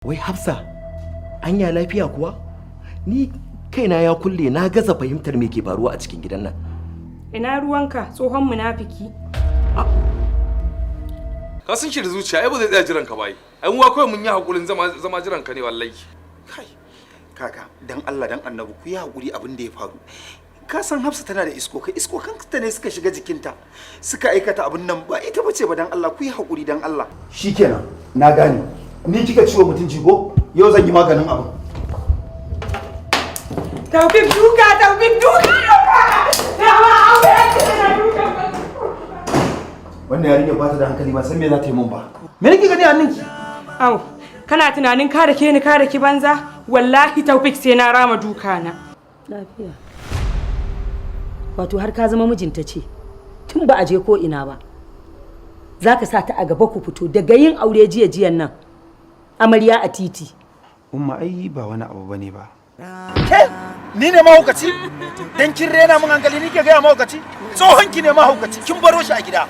Wai Hafsa, anya lafiya kuwa? Ni kaina ya kulle na gaza fahimtar me ke faruwa a cikin gidan nan. Ina ruwanka tsohon munafiki? Ka san shi da zuciya ai ba zai tsaya jiran ka bai. Ai uwa kawai mun yi hakurin zama jiran ka ne wallahi. Kai. Kaka, dan Allah dan Annabi ku yi hakuri abin da ya faru. Ka san Hafsa tana da iskokan ta ne suka shiga jikinta. Suka aikata abin nan ba ita bace ba dan Allah ku yi hakuri dan Allah. Shikenan, na gane. Ni kika ciwo mutunci ko? Yau zan yi maganin abin. Taufik duka! Wannan yarinya ba ta da hankali ba san me za ta yi mun ba. Me nake gani a hannunki? Au, kana tunanin ka da ki banza? Wallahi Taufik sai na rama duka na. Lafiya. Wato har ka zama mijinta ce. Tun ba a je ko ina ba. Zaka sa ta a gaba ku fito daga yin aure jiyan nan. Amarya a titi. Umma ai ba wani abu bane ba. Ke, ni ne mahaukaci? Dan kin rena mun hankali nike ga mahaukaci? Tsohon ki ne mahaukaci, kin baro shi a gida.